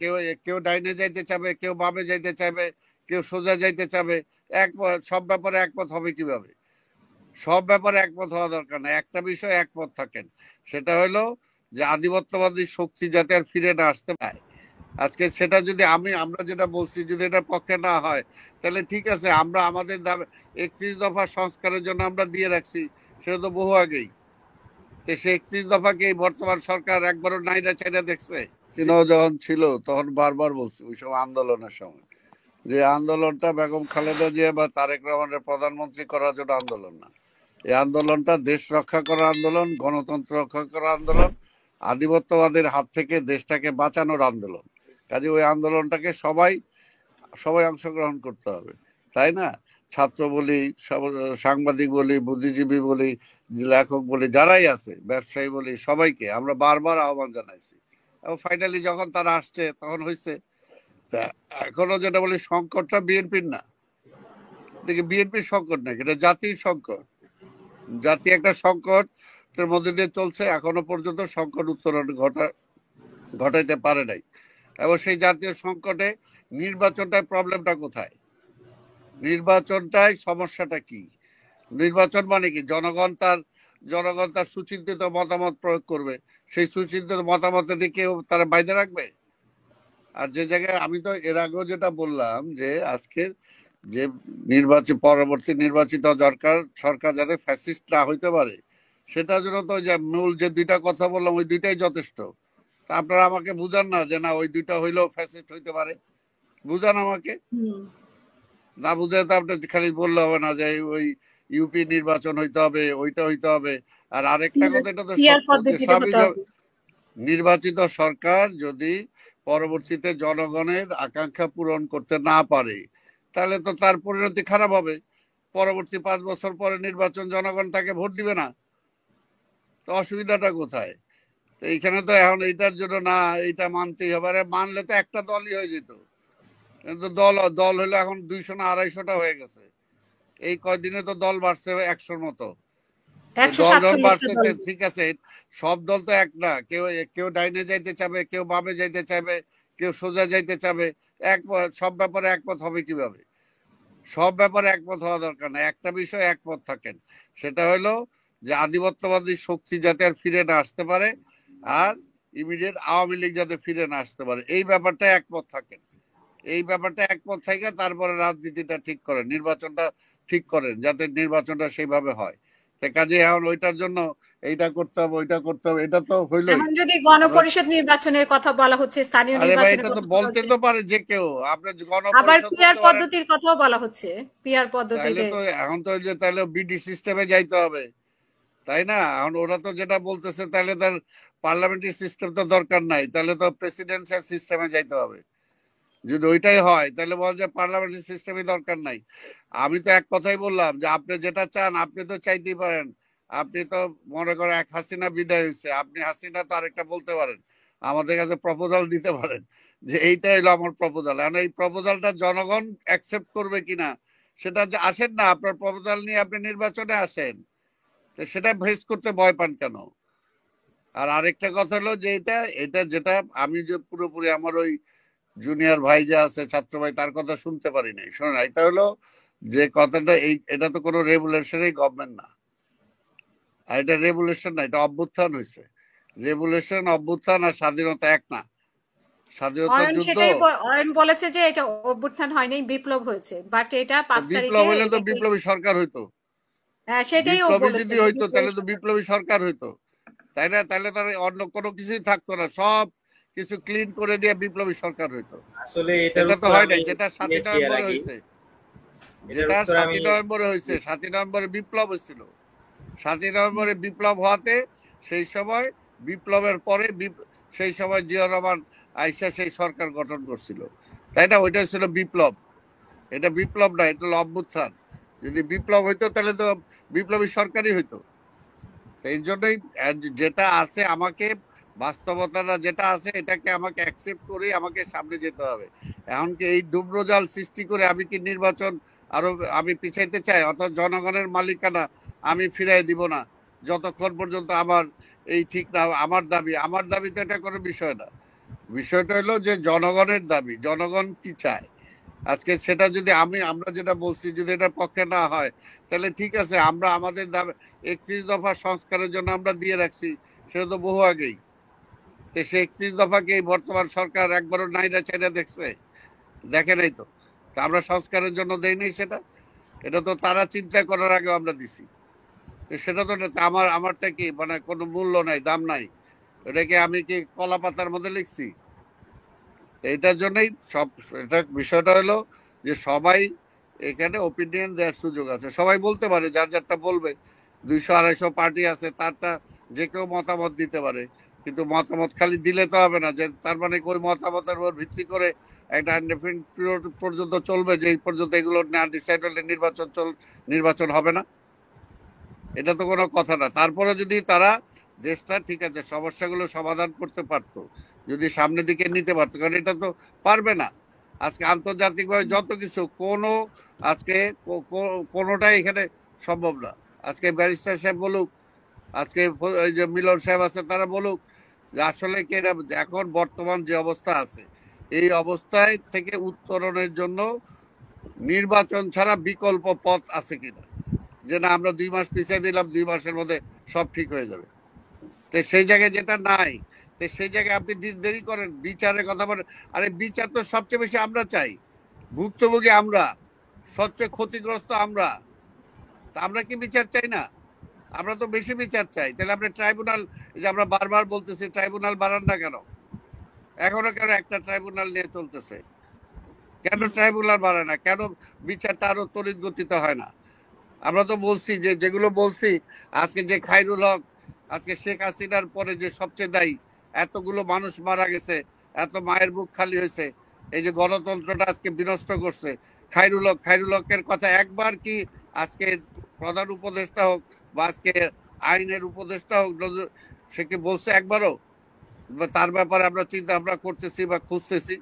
কেউ কেউ ডাইনে যাইতে চাবে, কেউ বামে যাইতে চাইবে, কেউ সোজা যাইতে চাবে। সব ব্যাপারে একমত হবে কিভাবে? সব ব্যাপারে একমত হওয়া দরকার না, একটা বিষয় একমত থাকেন, সেটা হলো যে আধিপত্যবাদী শক্তি যাতে আর ফিরে না আসতে পারে। আজকে সেটা যদি আমরা যেটা বলছি যদি এটার পক্ষে না হয়, তাহলে ঠিক আছে, আমরা আমাদের দাবি 31 দফা সংস্কারের জন্য আমরা দিয়ে রাখছি, সেটা তো বহু আগেই। তো সে 31 দফাকে এই বর্তমান সরকার একবারও নাইরা চাইরা দেখছে? চীনও যখন ছিল তখন বারবার বলছি ওই সময় আন্দোলনের সময়, যে আন্দোলনটা বেগম খালেদা জিয়া বা তারেক রহমানের প্রধানমন্ত্রী করার জন্য আন্দোলন না, এই আন্দোলনটা দেশ রক্ষা করার আন্দোলন, গণতন্ত্র রক্ষা করার আন্দোলন, আধিপত্যবাদের হাত থেকে দেশটাকে বাঁচানোর আন্দোলন। কাজে ওই আন্দোলনটাকে সবাই সবাই অংশগ্রহণ করতে হবে, তাই না? ছাত্র বলি, সাংবাদিক বলি, বুদ্ধিজীবী বলি, লেখক বলি, যারাই আছে, ব্যবসায়ী বলি, সবাইকে আমরা বারবার আহ্বান জানাইছি। এবং ফাইনালি যখন তারা আসছে তখন হয়েছে। এখনো যেটা বলি, সংকটটা বিএনপির না, দেখি বিএনপির সংকট নাকি, এটা জাতির সংকট। জাতি একটা সংকটের মধ্যে দিয়ে চলছে, এখনো পর্যন্ত সংকট উত্তরণ ঘটাইতে পারে নাই। এবং সেই জাতীয় সংকটে নির্বাচনটায় প্রবলেমটা কোথায়? নির্বাচনটায় সমস্যাটা কি? নির্বাচন মানে কি? জনগণ তার সুচিন্তিত মতামত প্রয়োগ করবে, সেই সুচিন্তিত মতামতের দিকে তারা বাইরে রাখবে। আর যে জায়গায় আমি তো এর আগেও যেটা বললাম যে আজকের যে পরবর্তী নির্বাচিত সরকার যাতে ফ্যাসিস্ট না হইতে পারে, সেটার জন্য তো যে মূল যে দুইটা কথা বললাম ওই দুইটাই যথেষ্ট। আপনারা আমাকে বুঝান না যে না ওই দুইটা হইলেও ফ্যাসিস্ট হইতে পারে, বুঝান আমাকে। না বুঝে তো আপনি খালি বললে হবে না যে ওই ইউপি নির্বাচন হইতে হবে, ওইটা হইতে হবে। আর আরেকটা কথা, এটা তো সবই নির্বাচিত সরকার যদি পরবর্তীতে জনগণের আকাঙ্ক্ষা পূরণ করতে না পারে, তাহলে তো তার পরিণতি খারাপ হবে। পরবর্তী 5 বছর পরে নির্বাচন, জনগণ তাকে ভোট দিবে না, তো অসুবিধাটা কোথায়? তো এইখানে তো এখন এইটার জন্য না এইটা মানতেই হবে, আরে মানলে তো একটা দলই হয়ে যেত। কিন্তু দল হলো এখন 200 না 250টা হয়ে গেছে। এই কয়দিনে তো দল বাড়ছে 100-র মতো। দল যখন বাড়ছে ঠিক আছে, সব দল তো এক না, কেউ কেউ ডাইনে যাইতে চাবে, কেউ বামে যাইতে চাইবে, কেউ সোজা যাইতে চাবে। সব ব্যাপারে একমত হবে কিভাবে? সব ব্যাপারে একমত হওয়া দরকার না, একটা বিষয় একমত থাকেন, সেটা হলো যে আধিপত্যবাদী শক্তি যাতে আর ফিরে না আসতে পারে, আর ইমিডিয়েট আওয়ামী লীগ যাতে ফিরে না আসতে পারে, এই ব্যাপারটা একমত থাকেন। এই ব্যাপারটা একমত থেকে তারপরে রাজনীতিটা ঠিক করেন, নির্বাচনটা ঠিক করেন, যাতে নির্বাচনটা সেইভাবে হয়। কাজে এখন ওইটার জন্য এইটা করতে হবে, ওইটা করতে হবে, এটা তো হইলো। এখন যদি গণপরিষদ নির্বাচনের কথা বলা হচ্ছে, স্থানীয় নির্বাচনের কথা বলতে তো পারে যে কেউ, আপনার আবার পিআর পদ্ধতির কথাও বলা হচ্ছে, পিআর পদ্ধতিতে তো এখন তো যে তাহলে বিডি সিস্টেমে যাইতে হবে, তাই না? এখন ওরা তো যেটা বলতেছে তাহলে তার পার্লামেন্টারি সিস্টেম তো দরকার নাই, তাহলে তো প্রেসিডেন্সিয়াল সিস্টেমে যাইতে হবে। যদি ওইটাই হয় তাহলে বল যে পার্লামেন্টারি সিস্টেমই দরকার নাই। আমি তো এক কথাই বললাম যে আপনি যেটা চান আপনি তো চাইতেই পারেন। আপনি তো মনে করেন এক হাসিনা বিদায় হয়েছে, আপনি হাসিনা তো আরেকটা বলতে পারেন, আমাদের কাছে প্রপোজাল দিতে পারেন যে এইটাই হলো আমার প্রপোজাল। এখন এই প্রপোজালটা জনগণ অ্যাকসেপ্ট করবে কিনা সেটা যে আসেন না, আপনার প্রপোজাল নিয়ে আপনি নির্বাচনে আসেন, তো সেটা ফেস করতে ভয় পান কেন? আর আরেকটা কথা হলো যে এটা এটা যেটা আমি যে পুরোপুরি আমার ওই জুনিয়র ভাই যে আছে, ছাত্র ভাই, তার কথা শুনতে পারি নাই। শোনেন, এটা হলো যে কথাটা, এটা তো কোনো রেগুলেশনই গভর্নমেন্ট না, আর এটা রেগুলেশন না, এটা অভ্যুত্থান হয়েছে। রেগুলেশন, অভ্যুত্থান আর স্বাধীনতা এক না। স্বাধীনতা যুদ্ধ বলেছে যে এটা অভ্যুত্থান হয়নি, বিপ্লব হয়েছে, বাট এটা 5 তারিখে বিপ্লব হইলে তো বিপ্লবী সরকার হইতো। সেটাই বিপ্লবী যদি হইতো তাহলে তো বিপ্লবী সরকার হইতো, তাই না? তাহলে তার অন্য কোনো কিছুই থাকতো না, সব কিছু ক্লিন করে দিয়ে বিপ্লবী সরকার হইতো। আসলে এটা তো হয় নাই, যেটা 7 নভেম্বরে হয়েছে, যেটা 7 নভেম্বরে হয়েছে। 7 নভেম্বরে বিপ্লব হয়েছিল। 7 নভেম্বরে বিপ্লব হওয়াতে সেই সময় বিপ্লবের পরে সেই সময় জিয়া রহমান আইসা সেই সরকার গঠন করছিল, তাই না? ওইটা ছিল বিপ্লব। এটা বিপ্লব না, এটা হলো অভ্যুত্থান। যদি বিপ্লব হইতো তাহলে তো বিপ্লবী সরকারই হইতো। এই জন্যই যেটা আছে, আমাকে বাস্তবতাটা যেটা আছে এটাকে আমাকে অ্যাকসেপ্ট করে আমাকে সামনে যেতে হবে। এমনকি এই ধূম্রজাল সৃষ্টি করে আমি কি নির্বাচন আরো আমি পিছাইতে চাই? অর্থাৎ জনগণের মালিকানা আমি ফিরাই দিব না যতক্ষণ পর্যন্ত আমার এই ঠিক না। আমার দাবি তো এটা কোনো বিষয় না। বিষয়টা হলো যে জনগণের দাবি, জনগণ কি চায়। আজকে সেটা যদি আমরা যেটা বলছি যদি এটার পক্ষে না হয়, তাহলে ঠিক আছে, আমরা আমাদের দাবি 31 দফা সংস্কারের জন্য আমরা দিয়ে রাখছি, সেটা তো বহু আগেই। তো সে 31 দফাকে এই বর্তমান সরকার একবারও নাইরা চাইরা দেখছে? দেখে নাই তো। তা আমরা সংস্কারের জন্য দেইনি সেটা, এটা তো তারা চিন্তা করার আগে আমরা দিছি। তো সেটা তো আমারটা কি মানে কোনো মূল্য নাই, দাম নাই? এটাকে আমি কি কলা পাতার মধ্যে লিখছি? এটার জন্যই সব, এটা বিষয়টা হলো যে সবাই এখানে ওপিনিয়ন দেওয়ার সুযোগ আছে, সবাই বলতে পারে, যার যারটা বলবে। 200-250 পার্টি আছে, তারটা যে কেউ মতামত দিতে পারে। কিন্তু মতামত খালি দিলে তো হবে না, যে তার মানে ওই মতামতের উপর ভিত্তি করে একটা ইনডেফিনিট পিরিয়ড পর্যন্ত চলবে, যে এই পর্যন্ত এগুলো না ডিসাইড হলে নির্বাচন হবে না। এটা তো কোনো কথা না। তারপরে যদি তারা দেশটা ঠিক আছে সমস্যাগুলো সমাধান করতে পারতো, যদি সামনের দিকে নিতে পারতো, কারণ এটা তো পারবে না। আজকে আন্তর্জাতিকভাবে যত কিছু আজকে কোনোটাই এখানে সম্ভব না। আজকে ব্যারিস্টার সাহেব বলুক, আজকে এই যে মিলন সাহেব আছে তারা বলুক, যে আসলে কি এরা এখন বর্তমান যে অবস্থা আছে, এই অবস্থায় থেকে উত্তরণের জন্য নির্বাচন ছাড়া বিকল্প পথ আছে কিনা, যে না আমরা 2 মাস পিছিয়ে দিলাম, 2 মাসের মধ্যে সব ঠিক হয়ে যাবে। তো সেই জায়গায় যেটা নাই, তো সেই জায়গায় আপনি দেরি করেন, বিচারের কথা বলেন। আরে বিচার তো সবচেয়ে বেশি আমরা চাই, ভুক্তভোগী আমরা, সবচেয়ে ক্ষতিগ্রস্ত আমরা। তা আমরা কি বিচার চাই না? আমরা তো বেশি বিচার চাই। তাহলে আপনি ট্রাইব্যুনাল, যে আমরা বারবার বলতেছি ট্রাইব্যুনাল বাড়ান না কেন? এখনো কেন একটা ট্রাইব্যুনাল নিয়ে চলতেছে? কেন ট্রাইব্যুনাল বাড়ায় না? কেন বিচারটা আরো তড়িৎ গতিতে হয় না? আমরা তো বলছি, যে যেগুলো বলছি, আজকে যে খায়রুল হক, আজকে শেখ হাসিনার পরে যে সবচেয়ে দায়ী, এতগুলো মানুষ মারা গেছে, এত মায়ের বুক খালি হয়েছে, এই যে গণতন্ত্রটা আজকে বিনষ্ট করছে খায়রুল হকের কথা একবার কি আজকে প্রধান উপদেষ্টা হোক বা আজকে আইনের উপদেষ্টা হোক, সে কি বলছে একবারও? বা তার ব্যাপারে আমরা চিন্তা ভাবনা করতেছি বা খুঁজতেছি?